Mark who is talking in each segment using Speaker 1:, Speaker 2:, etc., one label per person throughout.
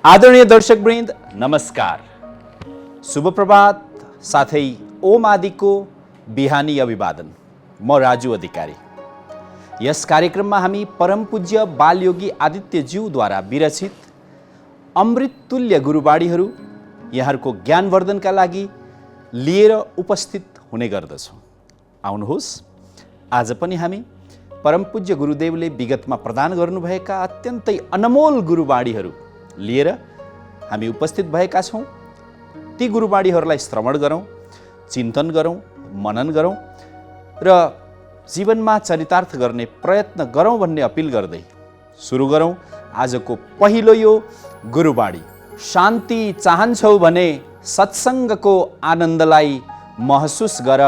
Speaker 1: आदरणीय दर्शकवृन्द नमस्कार, शुभ प्रभात साथै ओम आदिको बिहानी अभिवादन। म राजु अधिकारी। यस कार्यक्रममा हामी परम पूज्य बालयोगी आदित्यज्यूद्वारा विरचित अमृततुल्य गुरुबाणीहरू यहाँहरूको ज्ञानवर्धनका लागि लिएर उपस्थित हुने गर्दछौँ। आउनुहोस्, आज पनि हामी परम पूज्य गुरुदेवले विगतमा प्रदान गर्नुभएका अत्यन्तै अनमोल गुरुबाणीहरू लिएर हामी उपस्थित भएका छौँ। ती गुरुबाणीहरूलाई श्रवण गरौँ, चिन्तन गरौँ, मनन गरौँ र जीवनमा चरितार्थ गर्ने प्रयत्न गरौँ भन्ने अपिल गर्दै सुरु गरौँ आजको पहिलो यो गुरुबाणी। शान्ति चाहन्छौ भने सत्सङ्गको आनन्दलाई महसुस गर।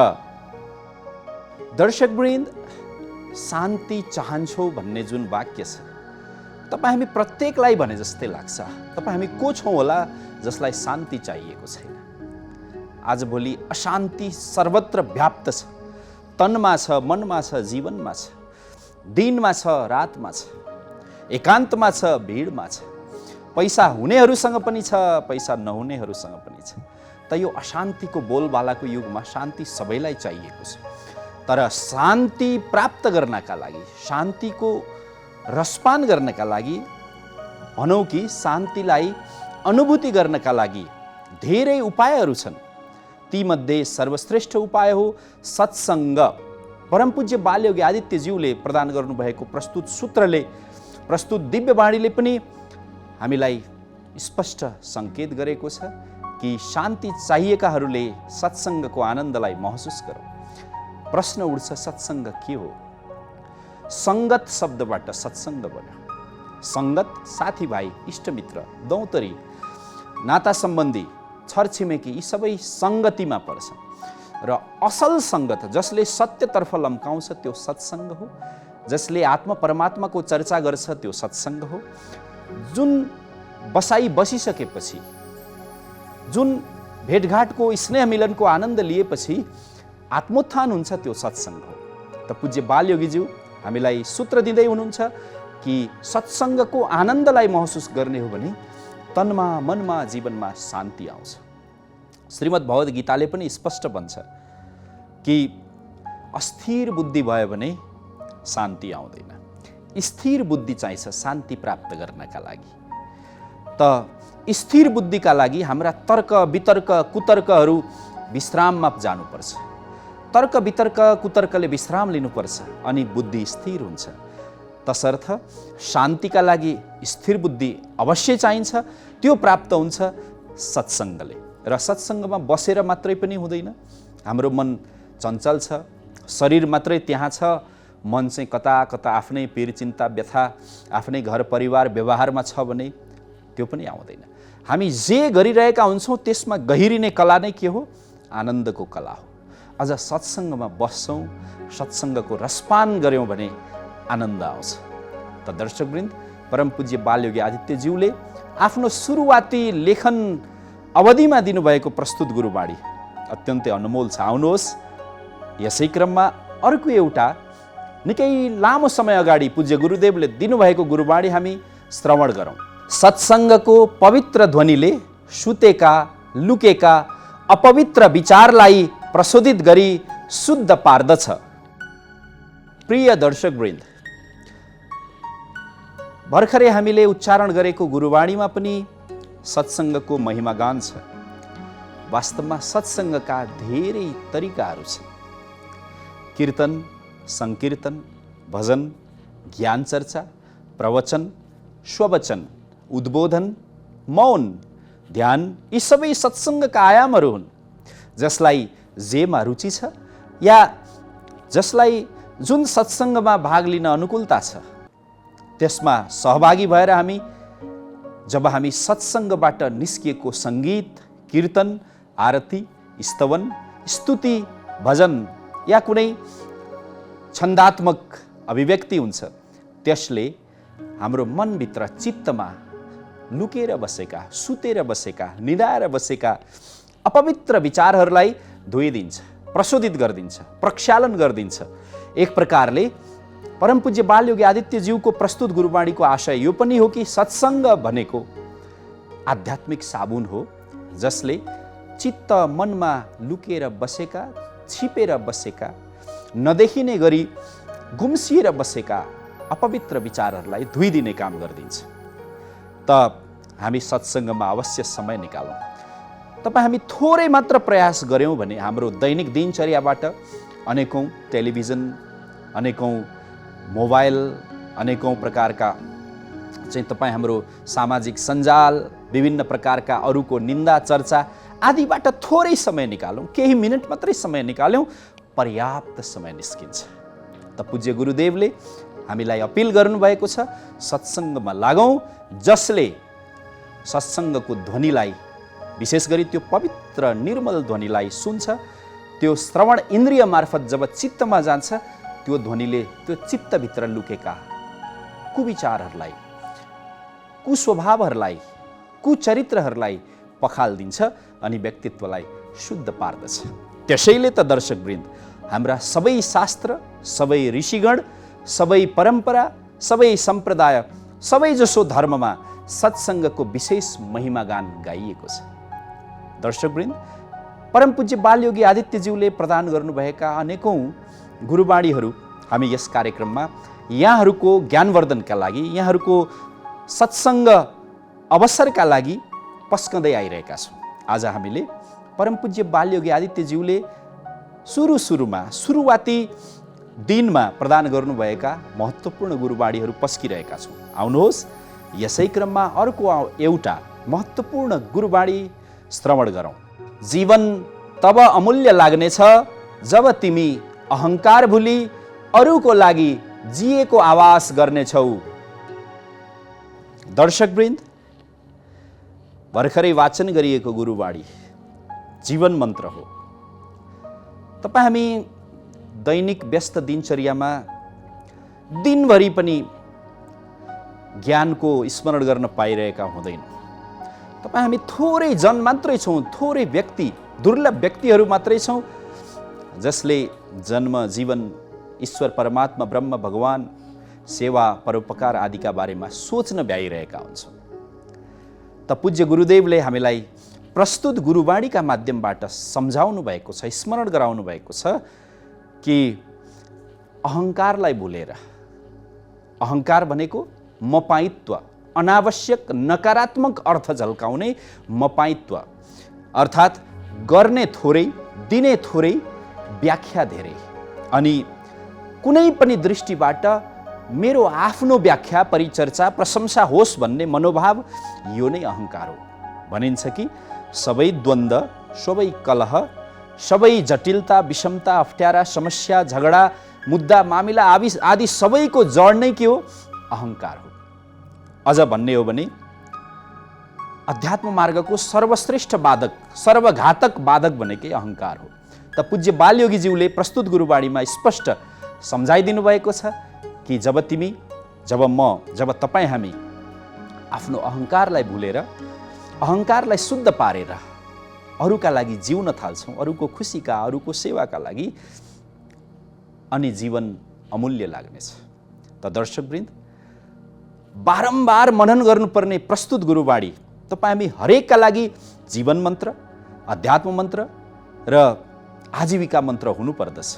Speaker 1: दर्शकवृन्द, शान्ति चाहन्छौ भन्ने जुन वाक्य छ, तपाईँ हामी प्रत्येकलाई भने जस्तै लाग्छ। तपाईँ हामी को छौँ होला जसलाई शान्ति चाहिएको छैन। आजभोलि अशान्ति सर्वत्र व्याप्त छ। तनमा छ, मनमा छ, जीवनमा छ, दिनमा छ, रातमा छ, एकान्तमा छ, भिडमा छ, पैसा हुनेहरूसँग पनि छ, पैसा नहुनेहरूसँग पनि छ। त यो अशान्तिको बोलबालाको युगमा शान्ति सबैलाई चाहिएको छ। तर शान्ति प्राप्त गर्नका लागि, शान्तिको रसपान गर्नका लागि, भनौँ कि शान्तिलाई अनुभूति गर्नका लागि धेरै उपायहरू छन्। तीमध्ये सर्वश्रेष्ठ उपाय हो सत्सङ्ग। परम पूज्य बालयोगी आदित्यज्यूले प्रदान गर्नुभएको प्रस्तुत सूत्रले, प्रस्तुत दिव्यवाणीले पनि हामीलाई स्पष्ट सङ्केत गरेको छ कि शान्ति चाहिएकाहरूले सत्सङ्गको आनन्दलाई महसुस गरौँ। प्रश्न उठ्छ, सत्सङ्ग के हो? सङ्गत शब्दबाट सत्सङ्ग बन्यो। सङ्गत साथीभाइ, इष्टमित्र, दौतरी, नाता सम्बन्धी, छरछिमेकी यी सबै सङ्गतिमा पर्छन्। र असल सङ्गत जसले सत्यतर्फ लम्काउँछ त्यो सत्सङ्ग हो। जसले आत्मा परमात्माको चर्चा गर्छ त्यो सत्सङ्ग हो। जुन बसाइ बसिसकेपछि, जुन भेटघाटको स्नेह मिलनको आनन्द लिएपछि आत्मोत्थान हुन्छ त्यो सत्सङ्ग हो। त पूज्य बालयोगीज्यू हामीलाई सूत्र दिँदै हुनुहुन्छ कि सत्सङ्गको आनन्दलाई महसुस गर्ने हो भने तनमा, मनमा, जीवनमा शान्ति आउँछ। श्रीमद् भगवद् गीताले पनि स्पष्ट भन्छ कि अस्थिर बुद्धि भयो भने शान्ति आउँदैन। स्थिर बुद्धि चाहिन्छ शान्ति प्राप्त गर्नका लागि। त स्थिर बुद्धिका लागि हाम्रा तर्क, वितर्क, कुतर्कहरू विश्राममा जानुपर्छ। तर्क, वितर्क, कुतर्कले विश्राम लिनुपर्छ अनि बुद्धि स्थिर हुन्छ। तसर्थ शान्तिका लागि स्थिर बुद्धि अवश्य चाहिन्छ। त्यो प्राप्त हुन्छ सत्सङ्गले। र सत्सङ्गमा बसेर मात्रै पनि हुँदैन। हाम्रो मन चञ्चल छ, शरीर मात्रै त्यहाँ छ, मन चाहिँ कता कता आफ्नै पीर, चिन्ता, व्यथा, आफ्नै घर परिवार व्यवहारमा छ भने त्यो पनि आउँदैन। हामी जे गरिरहेका हुन्छौँ त्यसमा गहिरिने कला नै के हो? आनन्दको कला हो। अझ सत्सङ्गमा बस्छौँ, सत्सङ्गको रसपान गऱ्यौँ भने आनन्द आउँछ। त दर्शकवृन्द, परम पूज्य बालयोगी आदित्यज्यूले आफ्नो सुरुवाती लेखन अवधिमा दिनुभएको प्रस्तुत गुरुबाणी अत्यन्तै अनमोल छ। आउनुहोस्, यसै क्रममा अर्को एउटा निकै लामो समय अगाडि पूज्य गुरुदेवले दिनुभएको गुरुबाणी हामी श्रवण गरौँ। सत्सङ्गको पवित्र ध्वनिले सुतेका, लुकेका अपवित्र विचारलाई प्रशोधित गरी शुद्ध पार्दछ। प्रिय दर्शकवृन्द, भर्खरै हामीले उच्चारण गरेको गुरुबाणीमा पनि सत्सङ्गको महिमागान छ। वास्तवमा सत्सङ्गका धेरै तरिकाहरू छन्। कीर्तन, सङ्कीर्तन, भजन, ज्ञान चर्चा, प्रवचन, स्ववचन, उद्बोधन, मौन, ध्यान यी सबै सत्सङ्गका आयामहरू हुन्। जसलाई जेमा रुचि छ या जसलाई जुन सत्सङ्गमा भाग लिन अनुकूलता छ त्यसमा सहभागी भएर जब हामी सत्सङ्गबाट निस्किएको सङ्गीत, कीर्तन, आरती, स्तवन, स्तुति, भजन या कुनै छन्दात्मक अभिव्यक्ति हुन्छ त्यसले हाम्रो मनभित्र, चित्तमा लुकेर बसेका, सुतेर बसेका, निदाएर बसेका अपवित्र विचारहरूलाई धोइदिन्छ, प्रशोधित गरिदिन्छ, प्रक्षालन गरिदिन्छ। एक प्रकारले परम पूज्य बालयोगी आदित्यज्यूको प्रस्तुत गुरुबाणीको आशय यो पनि हो कि सत्सङ्ग भनेको आध्यात्मिक साबुन हो जसले चित्त मनमा लुकेर बसेका, छिपेर बसेका, नदेखिने गरी गुम्सिएर बसेका अपवित्र विचारहरूलाई धुइदिने काम गरिदिन्छ। त हामी सत्सङ्गमा अवश्य समय निकालौँ। तपाईँ हामी थोरै मात्र प्रयास गऱ्यौँ भने हाम्रो दैनिक दिनचर्याबाट अनेकौँ टेलिभिजन, अनेकौँ मोबाइल, अनेकौँ प्रकारका चाहिँ तपाईँ हाम्रो सामाजिक सञ्जाल, विभिन्न प्रकारका अरूको निन्दा चर्चा आदिबाट थोरै समय निकालौँ, केही मिनट मात्रै समय निकाल्यौँ, पर्याप्त समय निस्किन्छ। त पूज्य गुरुदेवले हामीलाई अपिल गर्नुभएको छ, सत्सङ्गमा लागौँ, जसले सत्सङ्गको ध्वनिलाई, विशेष गरी त्यो पवित्र निर्मल ध्वनिलाई सुन्छ। त्यो श्रवण इन्द्रिय मार्फत जब चित्तमा जान्छ, त्यो ध्वनिले त्यो चित्तभित्र लुकेका कुविचारहरूलाई, कुस्वभावहरूलाई, कुचरित्रहरूलाई पखाल्दिन्छ अनि व्यक्तित्वलाई शुद्ध पार्दछ। त्यसैले त दर्शकवृन्द, हाम्रा सबै शास्त्र, सबै ऋषिगण, सबै परम्परा, सबै सम्प्रदाय, सबै जसो धर्ममा सत्सङ्गको विशेष महिमागान गाइएको छ। दर्शकवृन्द, परम पूज्य बालयोगी आदित्यज्यूले प्रदान गर्नुभएका अनेकौँ गुरुवाणीहरू हामी यस कार्यक्रममा यहाँहरूको ज्ञानवर्धनका लागि, यहाँहरूको सत्सङ्ग अवसरका लागि पस्कँदै आइरहेका छौँ। आज हामीले परम पूज्य बालयोगी आदित्यज्यूले सुरुवाती दिनमा प्रदान गर्नुभएका महत्त्वपूर्ण गुरुवाणीहरू पस्किरहेका छौँ। आउनुहोस्, यसै क्रममा अर्को एउटा महत्त्वपूर्ण गुरुवाणी श्रवण गरौँ। जीवन तब अमूल्य लाग्नेछ जब तिमी अहङ्कार भुली अरूको लागि जिएको आवास गर्नेछौ। दर्शकवृन्द, भर्खरै वाचन गरिएको गुरुवाणी जीवन मन्त्र हो। तपाईँ हामी दैनिक व्यस्त दिनचर्यामा दिनभरि पनि ज्ञानको स्मरण गर्न पाइरहेका हुँदैनौँ। तपाईँ हामी थोरै जन मात्रै छौँ, थोरै व्यक्ति, दुर्लभ व्यक्तिहरू मात्रै छौँ जसले जन्म, जीवन, ईश्वर परमात्मा, ब्रह्म, भगवान, सेवा, परोपकार आदिका बारेमा सोच्न भ्याइरहेका हुन्छौँ। त पूज्य गुरुदेवले हामीलाई प्रस्तुत गुरुवाणीका माध्यमबाट सम्झाउनु भएको छ, स्मरण गराउनु भएको छ कि अहङ्कारलाई भुलेर, अहङ्कार भनेको मपाइत्व, अनावश्यक नकारात्मक अर्थ झल्काउने मपाइत्व, अर्थात् गर्ने थोरै, दिने थोरै, व्याख्या धेरै, अनि कुनै पनि दृष्टिबाट मेरो आफ्नो व्याख्या, परिचर्चा, प्रशंसा होस् भन्ने मनोभाव, यो नै अहङ्कार हो। भनिन्छ कि सबै द्वन्द्व, सबै कलह, सबै जटिलता, विषमता, अप्ठ्यारा, समस्या, झगडा, मुद्दा, मामिला आदि सबैको जड नै के हो? अहङ्कार हो। अझ भन्ने हो भने अध्यात्म मार्गको सर्वश्रेष्ठ बाधक, सर्वघातक बाधक भनेकै अहङ्कार हो। त पूज्य बालयोगीज्यूले प्रस्तुत गुरुवाणीमा स्पष्ट सम्झाइदिनु भएको छ कि जब तपाईँ हामी आफ्नो अहङ्कारलाई भुलेर, अहङ्कारलाई शुद्ध पारेर अरूका लागि जिउन थाल्छौँ, अरूको खुसीका, अरूको सेवाका लागि, अनि जीवन अमूल्य लाग्नेछ। त दर्शकवृन्द, बारम्बार मनन गर्नुपर्ने प्रस्तुत गुरुवाणी तपाईँ हामी हरेकका लागि जीवन मन्त्र, अध्यात्म मन्त्र र आजीविका मन्त्र हुनुपर्दछ।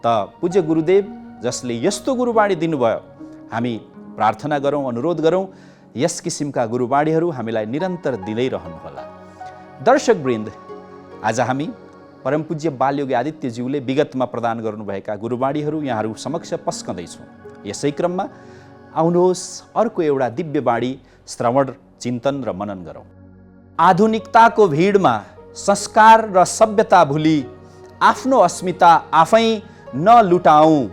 Speaker 1: त पूज्य गुरुदेव जसले यस्तो गुरुवाणी दिनुभयो, हामी प्रार्थना गरौँ, अनुरोध गरौँ, यस किसिमका गुरुवाणीहरू हामीलाई निरन्तर दिँदै रहनुहोला। दर्शकवृन्द, आज हामी परम पूज्य बालयोगी आदित्यज्यूले विगतमा प्रदान गर्नुभएका गुरुवाणीहरू यहाँहरू समक्ष पस्कँदैछौँ। यसै क्रममा आउनुहोस्, अर्को एउटा दिव्य वाणी श्रवण, चिन्तन र मनन गरौँ। आधुनिकताको भिडमा संस्कार र सभ्यता भुली आफ्नो अस्मिता आफै नलुटाऊ।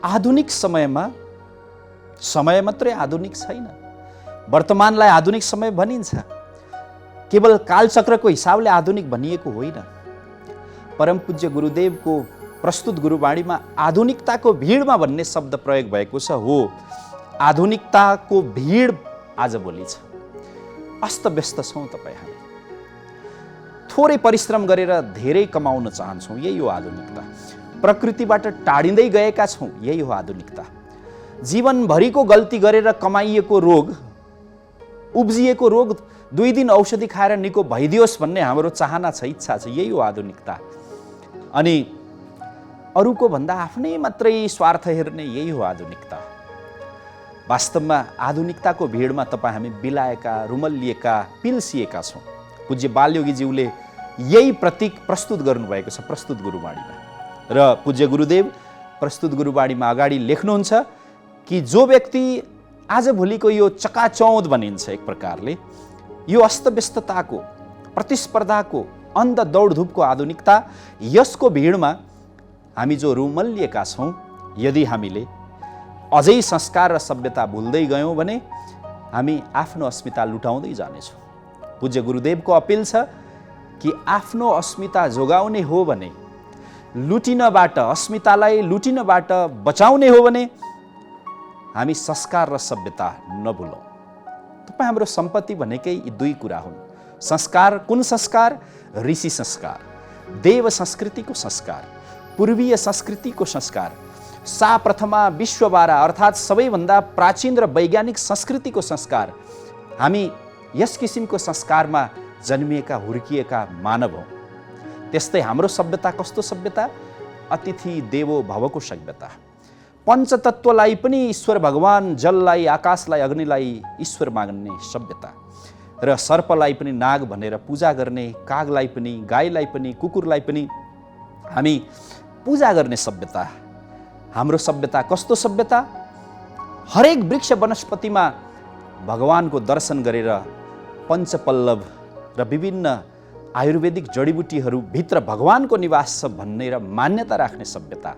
Speaker 1: आधुनिक समयमा समय मात्रै आधुनिक छैन, वर्तमानलाई आधुनिक समय भनिन्छ। केवल कालचक्रको हिसाबले आधुनिक भनिएको होइन। परम पूज्य गुरुदेवको प्रस्तुत गुरुवाणीमा आधुनिकताको भिडमा भन्ने शब्द प्रयोग भएको छ। हो, आधुनिकताको भिड आजभोलि छ। अस्तव्यस्त छौँ तपाईँ हामी, थोरै परिश्रम गरेर धेरै कमाउन चाहन्छौँ, यही हो आधुनिकता। प्रकृतिबाट टाढिँदै गएका छौँ, यही हो आधुनिकता। जीवनभरिको गल्ती गरेर कमाइएको रोग उब्जिएको रोग 2 दिन औषधि खाएर निको भइदियोस् भन्ने हाम्रो चाहना छ, इच्छा छ। यही हो आधुनिकता। अनि अरूको भन्दा आफ्नै मात्रै स्वार्थ हेर्ने, यही हो आधुनिकता। वास्तवमा आधुनिकताको भिडमा हामी बिलाएका, रुमल्लिएका, पिल्सिएका छौँ। पूज्य बालयोगीज्यूले यही प्रतीक प्रस्तुत गर्नुभएको छ प्रस्तुत गुरुबाणीमा। र पूज्य गुरुदेव प्रस्तुत गुरुबाणीमा अगाडि लेख्नुहुन्छ कि जो व्यक्ति आजभोलिको यो चकाचौँध भनिन्छ एक प्रकारले, यो अस्तव्यस्तताको, प्रतिस्पर्धाको, अन्ध दौडधुपको आधुनिकता, यसको भिडमा हामी जो रुमल्लिएका छौँ, यदि हामीले अझै संस्कार र सभ्यता भुल्दै गयौँ भने हामी आफ्नो अस्मिता लुटाउँदै जानेछौँ। पूज्य गुरुदेवको अपिल छ कि आफ्नो अस्मिता जोगाउने हो भने, लुटिनबाट, अस्मितालाई लुटिनबाट बचाउने हो भने हामी संस्कार र सभ्यता नभुलौँ। हाम्रो सम्पत्ति भनेकै यी 2 कुरा हुन्। संस्कार, कुन संस्कार? ऋषि संस्कार, देव संस्कृतिको संस्कार, पूर्वीय संस्कृतिको संस्कार, सा प्रथमा विश्वबारा अर्थात् सबैभन्दा प्राचीन र वैज्ञानिक संस्कृतिको संस्कार। हामी यस किसिमको संस्कारमा जन्मिएका, हुर्किएका मानव हौँ। त्यस्तै हाम्रो सभ्यता कस्तो सभ्यता? अतिथि देवो भवको सभ्यता। पञ्चतत्त्वलाई पनि ईश्वर भगवान, जललाई, आकाशलाई, अग्निलाई ईश्वर माग्ने सभ्यता, र सर्पलाई पनि नाग भनेर पूजा गर्ने, कागलाई पनि, गाईलाई पनि, कुकुरलाई पनि हामी पूजा गर्ने सभ्यता। हाम्रो सभ्यता कस्तो सभ्यता? हरेक वृक्ष वनस्पतिमा भगवानको दर्शन गरेर पञ्चपल्लव र विभिन्न आयुर्वेदिक जडीबुटीहरू भित्र भगवानको निवास छ भन्ने र मान्यता राख्ने सभ्यता।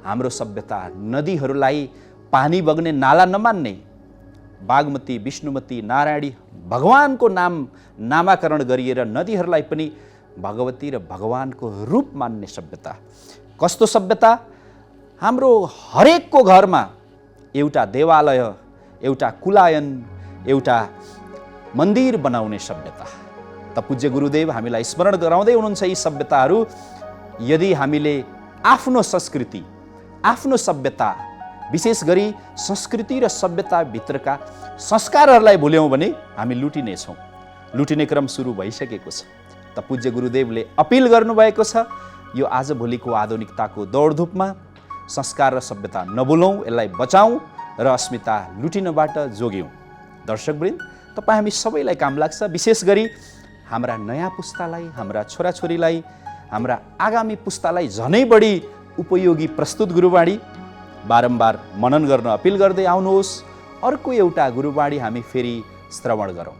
Speaker 1: हाम्रो सभ्यता नदीहरूलाई पानी बग्ने नाला नमान्ने, बागमती, विष्णुमती, नारायणी भगवानको नामाकरण गरिएर नदीहरूलाई पनि भगवती र भगवानको रूप मान्ने सभ्यता। कस्तो सभ्यता? हाम्रो हरेकको घरमा एउटा देवालय, एउटा कुलायन, एउटा मन्दिर बनाउने सभ्यता। त पूज्य गुरुदेव हामीलाई स्मरण गराउँदै हुनुहुन्छ यी सभ्यताहरू यदि हामीले आफ्नो संस्कृति, आफ्नो सभ्यता, विशेष गरी संस्कृति र सभ्यता भित्रका संस्कारहरूलाई भुल्यौँ भने हामी लुटिनेछौँ। लुटिने क्रम सुरु भइसकेको छ। त पूज्य गुरुदेवले अपिल गर्नुभएको छ, यो आजभोलिको आधुनिकताको दौडधुपमा संस्कार र सभ्यता नभुलौँ, यसलाई बचाउँ र अस्मिता लुटिनबाट जोग्यौँ। दर्शकवृन्द, हामी सबैलाई काम लाग्छ, विशेष गरी हाम्रा नयाँ पुस्तालाई, हाम्रा छोराछोरीलाई, हाम्रा आगामी पुस्तालाई झनै बढी उपयोगी प्रस्तुत गुरुबाणी बारम्बार मनन गर्न अपिल गर्दै आउनुहोस्। अर्को एउटा गुरुबाणी हामी फेरि श्रवण गरौँ।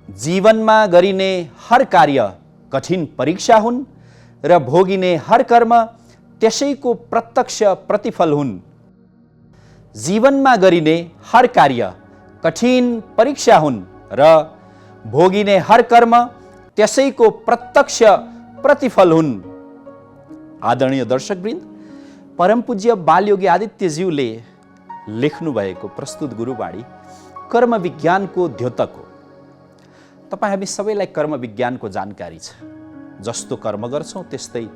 Speaker 1: जीवनमा गरिने हर कार्य कठिन परीक्षा हुन् र भोगिने हर कर्म त्यसैको प्रत्यक्ष प्रतिफल हुन्। जीवनमा गरिने हर कार्य कठिन परीक्षा हुन् र भोगिने हर कर्म त्यसैको प्रत्यक्ष प्रतिफल हुन्। आदरणीय दर्शकवृन्द, परमपूज्य बालयोगी आदित्यज्यूले लेख्नुभएको प्रस्तुत गुरुबाणी कर्म विज्ञानको द्योतक हो। हामी सबैलाई कर्म विज्ञानको जानकारी छ। जस्तो कर्म गर्छौँ त्यस्तै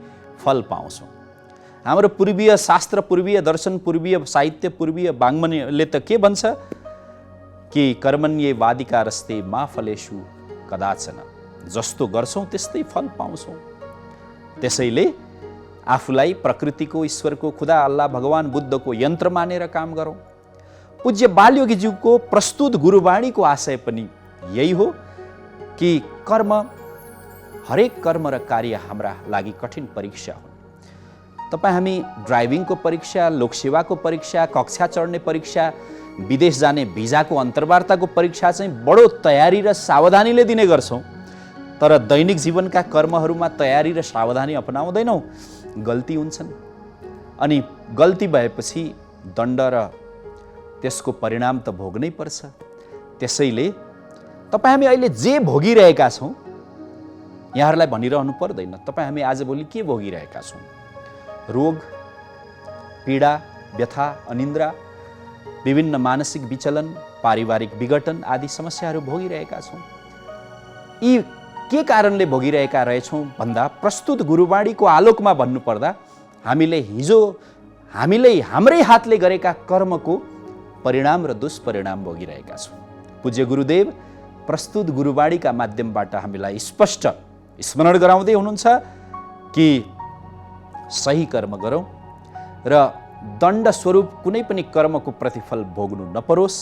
Speaker 1: फल पाउँछौँ। हाम्रो पूर्वीय शास्त्र, पूर्वीय दर्शन, पूर्वीय साहित्य, पूर्वीय वाङ्मयले त के भन्छ कि कर्मण्येवाधिकारस्ते मा फलेषु कदाचन। जस्तो गर्छौँ त्यस्तै फल पाउँछौँ। त्यसैले आफूलाई प्रकृतिको, ईश्वरको, खुदा, अल्लाह, भगवान बुद्धको यन्त्र मानेर काम गरौँ। पूज्य बालयोगीज्यूको प्रस्तुत गुरुबाणीको आशय पनि यही हो कि कर्म, हरेक कर्म र कार्य हाम्रा लागि कठिन परीक्षा हो। हामी ड्राइभिङको परीक्षा, लोकसेवाको परीक्षा, कक्षा चढ्ने परीक्षा, विदेश जाने भिजाको अन्तर्वार्ताको परीक्षा चाहिँ बडो तयारी र सावधानीले दिने गर्छौँ। तर दैनिक जीवनका कर्महरूमा तयारी र सावधानी अपनाउँदैनौँ, गल्ती हुन्छन्। अनि गल्ती भएपछि दण्ड र त्यसको परिणाम त भोग्नै पर्छ। त्यसैले हामी अहिले जे भोगिरहेका छौँ, यहाँहरूलाई भनिरहनु पर्दैन। हामी आजभोलि के भोगिरहेका छौँ? रोग, पीडा, व्यथा, अनिन्द्रा, विभिन्न मानसिक विचलन, पारिवारिक विघटन आदि समस्याहरू भोगिरहेका छौँ। यी के कारणले भोगिरहेका रहेछौँ भन्दा प्रस्तुत गुरुबाणीको आलोकमा भन्नुपर्दा हामीले हिजो हाम्रै हातले गरेका कर्मको परिणाम र दुष्परिणाम भोगिरहेका छौँ। पूज्य गुरुदेव प्रस्तुत गुरुबाणीका माध्यमबाट हामीलाई स्पष्ट स्मरण गराउँदै हुनुहुन्छ कि सही कर्म गरौँ र दण्ड स्वरूप कुनै पनि कर्मको प्रतिफल भोग्नु नपरोस्।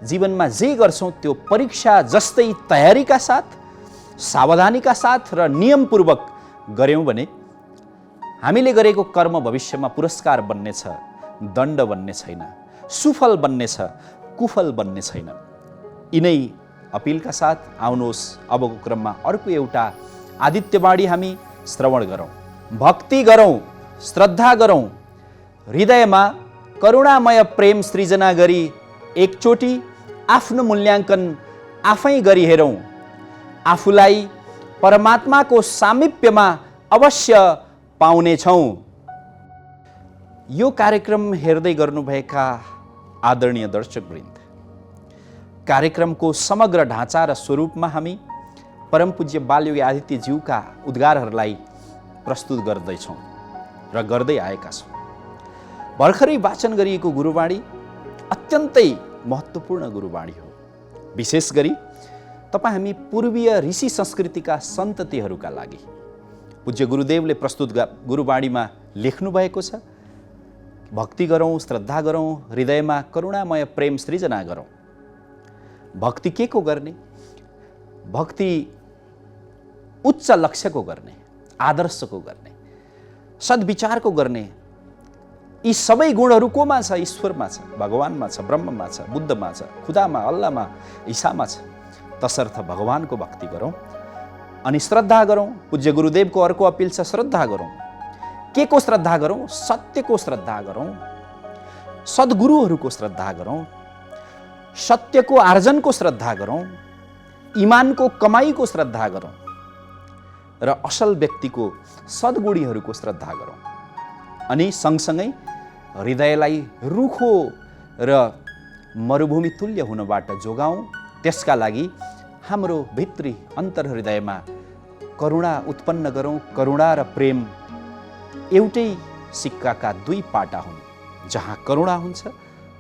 Speaker 1: जीवनमा जे गर्छौँ त्यो परीक्षा जस्तै तयारीका साथ, सावधानीका साथ र नियमपूर्वक गर्यौँ भने हामीले गरेको कर्म भविष्यमा पुरस्कार बन्नेछ, दण्ड बन्ने छैन, सुफल बन्नेछ, कुफल बन्ने छैन। यिनै अपिलका साथ आउनुहोस् अबको क्रममा अर्को एउटा आदित्यवाणी हामी श्रवण गरौँ। भक्ति गरौँ, श्रद्धा गरौँ, हृदयमा करुणामय प्रेम सृजना गरी एकचोटि आफ्नो मूल्याङ्कन आफै गरी हेरौँ। आफूलाई परमात्माको सामिप्यमा अवश्य पाउनेछौँ। यो कार्यक्रम हेर्दै गर्नुभएका आदरणीय दर्शकवृन्द, कार्यक्रमको समग्र ढाँचा र स्वरूपमा हामी परमपूज्य बालयोगी आदित्यज्यूका उद्गारहरूलाई प्रस्तुत गर्दैछौँ र गर्दै आएका छौँ। भर्खरै वाचन गरिएको गुरुवाणी अत्यन्तै महत्त्वपूर्ण गुरुवाणी हो। विशेष गरी तपाईँ हामी पूर्वीय ऋषि संस्कृतिका सन्ततिहरूका लागि पूज्य गुरुदेवले प्रस्तुत गुरुवाणीमा लेख्नु भएको छ। भक्ति गरौँ, श्रद्धा गरौँ, हृदयमा करुणामय प्रेम सृजना गरौँ। भक्ति के को गर्ने? भक्ति उच्च लक्ष्यको गर्ने, आदर्शको गर्ने, सद्विचारको गर्ने। यी सबै गुणहरू कोमा छ? ईश्वरमा छ, भगवानमा छ, ब्रह्ममा छ, बुद्धमा छ, खुदामा, अल्लाहमा, ईसामा छ। तसर्थ भगवानको भक्ति गरौँ अनि श्रद्धा गरौँ। पूज्य गुरुदेवको अर्को अपिल छ, श्रद्धा गरौँ। के को श्रद्धा गरौँ? सत्यको श्रद्धा गरौँ, सद्गुरुहरूको श्रद्धा गरौँ, सत्यको आर्जनको श्रद्धा गरौँ, इमानको कमाईको श्रद्धा गरौँ र असल व्यक्तिको सद्गुणीहरूको श्रद्धा गरौँ। अनि सँगसँगै हृदयलाई रुखो र मरुभूमि तुल्य हुनबाट जोगाउँ। त्यसका लागि हाम्रो भित्री अन्तर्हृदयमा करुणा उत्पन्न गरौँ। करुणा र प्रेम एउटै सिक्काका दुई पाटा हुन्। जहाँ करुणा हुन्छ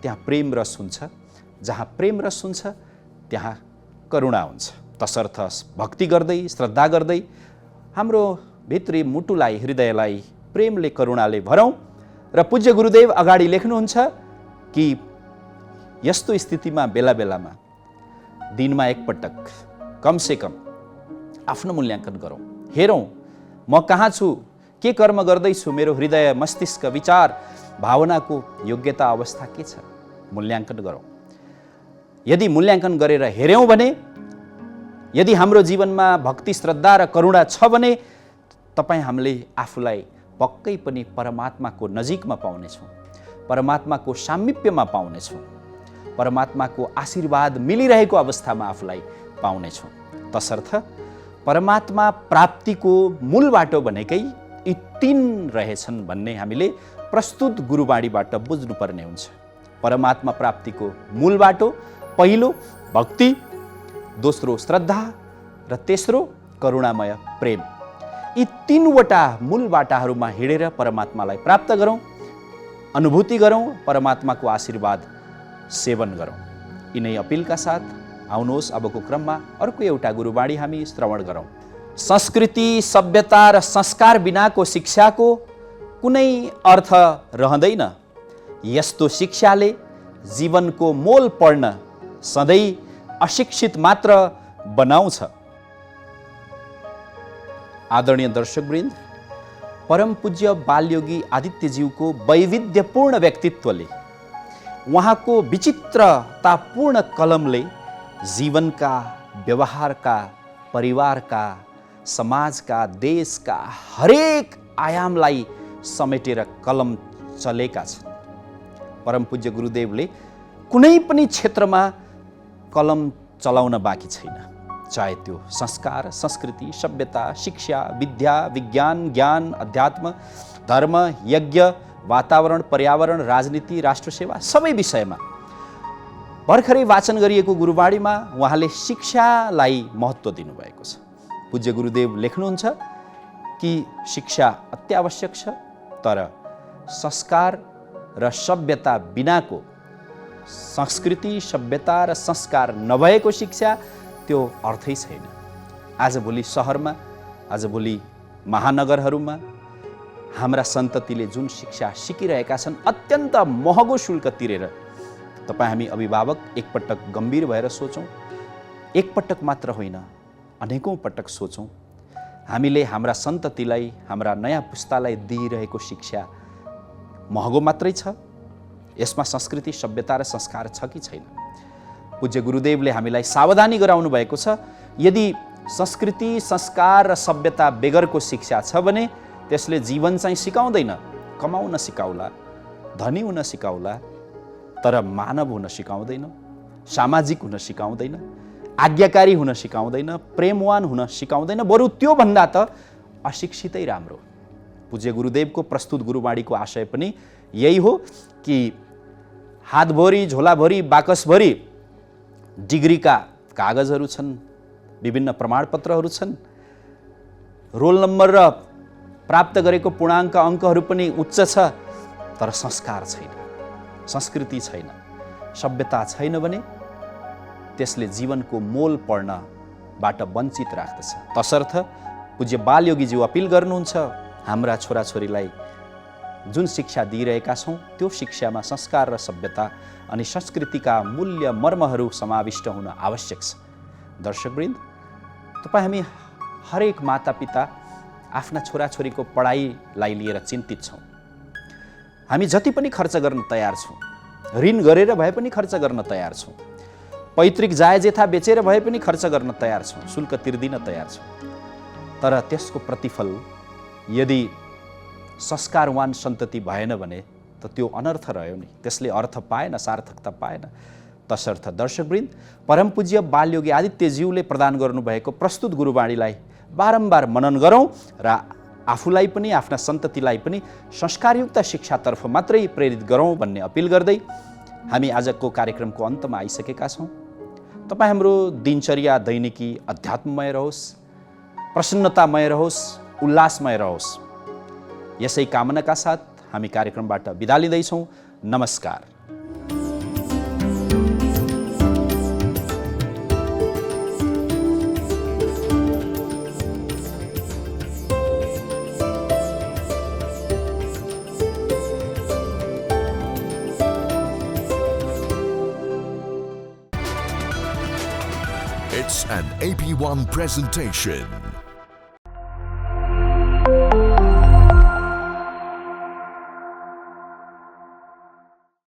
Speaker 1: त्यहाँ प्रेम रस हुन्छ, जहाँ प्रेम रस हुन्छ त्यहाँ करुणा हुन्छ। तसर्थ भक्ति गर्दै, श्रद्धा गर्दै हाम्रो भित्री मुटुलाई, हृदयलाई प्रेमले, करुणाले भरौँ। र पूज्य गुरुदेव अगाडि लेख्नुहुन्छ कि यस्तो स्थितिमा बेला बेलामा दिनमा एकपटक कमसे कम आफ्नो मूल्याङ्कन गरौँ, हेरौँ म कहाँ छु, के कर्म गर्दैछु, मेरो हृदय, मस्तिष्क, विचार, भावनाको योग्यता अवस्था के छ, मूल्याङ्कन गरौँ। यदि मूल्याङ्कन गरेर हेऱ्यौँ भने, यदि हाम्रो जीवनमा भक्ति, श्रद्धा र करुणा छ भने तपाईँ हामीले आफूलाई पक्कै पनि परमात्माको नजिकमा पाउनेछौँ, परमात्माको सामिप्यमा पाउनेछौँ, परमात्माको आशीर्वाद मिलिरहेको अवस्थामा आफूलाई पाउनेछौँ। तसर्थ परमात्मा प्राप्तिको मूल बाटो भनेकै यी तीन रहेछन् भन्ने हामीले प्रस्तुत गुरुवाणीबाट बुझ्नुपर्ने हुन्छ। परमात्मा प्राप्तिको मूल बाटो पहिलो भक्ति, दोस्रो श्रद्धा र तेस्रो करुणामय प्रेम। यी तीनवटा मूल बाटाहरूमा हिँडेर परमात्मालाई प्राप्त गरौँ, अनुभूति गरौँ, परमात्माको आशीर्वाद सेवन गरौँ। यिनै अपिलका साथ आउनुहोस् अबको क्रममा अर्को एउटा गुरुवाणी हामी श्रवण गरौँ। संस्कृति, सभ्यता र संस्कार बिनाको शिक्षाको कुनै अर्थ रहँदैन। यस्तो शिक्षाले जीवनको मोल पढ्न सधैँ अशिक्षित मात्र बनाउँछ। आदरणीय दर्शकवृन्द, परम पूज्य बालयोगी आदित्यज्यूको वैविध्यपूर्ण व्यक्तित्वले, उहाँको विचित्रतापूर्ण कलमले जीवनका, व्यवहारका, परिवारका, समाजका, देशका हरेक आयामलाई समेटेर कलम चलेका छन्। परम पूज्य गुरुदेवले कुनै पनि क्षेत्रमा कलम चलाउन बाँकी छैन। चाहे त्यो संस्कार, संस्कृति, सभ्यता, शिक्षा, विद्या, विज्ञान, ज्ञान, अध्यात्म, धर्म, यज्ञ, वातावरण, पर्यावरण, राजनीति, राष्ट्रसेवा, सबै विषयमा भर्खरै वाचन गरिएको गुरुवाणीमा उहाँले शिक्षालाई महत्त्व दिनुभएको छ। पूज्य गुरुदेव लेख्नुहुन्छ कि शिक्षा अत्यावश्यक छ, तर संस्कार र सभ्यता बिनाको, संस्कृति, सभ्यता र संस्कार नभएको शिक्षा त्यो अर्थै छैन। आजभोलि सहरमा, आजभोलि महानगरहरूमा हाम्रा सन्ततिले जुन शिक्षा सिकिरहेका छन् अत्यन्त महँगो शुल्क तिरेर, तपाईँ हामी अभिभावक एकपटक गम्भीर भएर सोचौँ, एकपटक मात्र होइन अनेकौँ पटक सोचौँ, हामीले हाम्रा सन्ततिलाई, हाम्रा नयाँ पुस्तालाई दिइरहेको शिक्षा महँगो मात्रै छ, यसमा संस्कृति, सभ्यता र संस्कार छ कि छैन? पूज्य गुरुदेवले हामीलाई सावधानी गराउनु भएको छ, यदि संस्कृति, संस्कार र सभ्यता बेगरको शिक्षा छ भने त्यसले जीवन चाहिँ सिकाउँदैन, कमाउन सिकाउला, धनी हुन सिकाउला, तर मानव हुन सिकाउँदैन, सामाजिक हुन सिकाउँदैन, आज्ञाकारी हुन सिकाउँदैन, प्रेमवान हुन सिकाउँदैन, बरु त्योभन्दा त अशिक्षितै राम्रो। पूज्य गुरुदेवको प्रस्तुत गुरुवाणीको आशय पनि यही हो कि हातभरि, झोलाभरि, बाकसभरि डिग्रीका कागजहरू छन्, विभिन्न प्रमाणपत्रहरू छन्, रोल नम्बर र प्राप्त गरेको पूर्णाङ्क अङ्कहरू पनि उच्च छ, तर संस्कार छैन, संस्कृति छैन, सभ्यता छैन भने त्यसले जीवनको मोल पढ्नबाट वञ्चित राख्दछ। तसर्थ पूज्य बालयोगीज्यू अपिल गर्नुहुन्छ, हाम्रा छोराछोरीलाई जुन शिक्षा दिइरहेका छौँ त्यो शिक्षामा संस्कार र सभ्यता अनि संस्कृतिका मूल्य मर्महरू समाविष्ट हुन आवश्यक छ। दर्शकवृन्द, तपाईँ हामी हरेक मातापिता आफ्ना छोराछोरीको पढाइलाई लिएर चिन्तित छौँ। हामी जति पनि खर्च गर्न तयार छौँ, ऋण गरेर भए पनि खर्च गर्न तयार छौँ, पैतृक जायजेथा बेचेर भए पनि खर्च गर्न तयार छौँ, शुल्क तिर्दिन तयार छौँ, तर त्यसको प्रतिफल यदि संस्कारवान सन्तति भएन भने त त्यो अनर्थ रह्यो नि, त्यसले अर्थ पाएन, सार्थकता पाएन। तसर्थ दर्शकवृन्द, परम पूज्य बालयोगी आदित्यज्यूले प्रदान गर्नुभएको प्रस्तुत गुरुवाणीलाई बारम्बार मनन गरौँ र आफूलाई पनि आफ्ना सन्ततिलाई पनि संस्कारयुक्त शिक्षातर्फ मात्रै प्रेरित गरौँ भन्ने अपिल गर्दै हामी आजको कार्यक्रमको अन्तमा आइसकेका छौँ। तपाईँ हाम्रो दिनचर्या दैनिकी अध्यात्ममय रहोस्, प्रसन्नतामय रहोस्, उल्लासमय रहोस्, यसै कामनाका साथ हामी कार्यक्रमबाट बिदा लिँदैछौँ। नमस्कार।
Speaker 2: It's an AP1 presentation.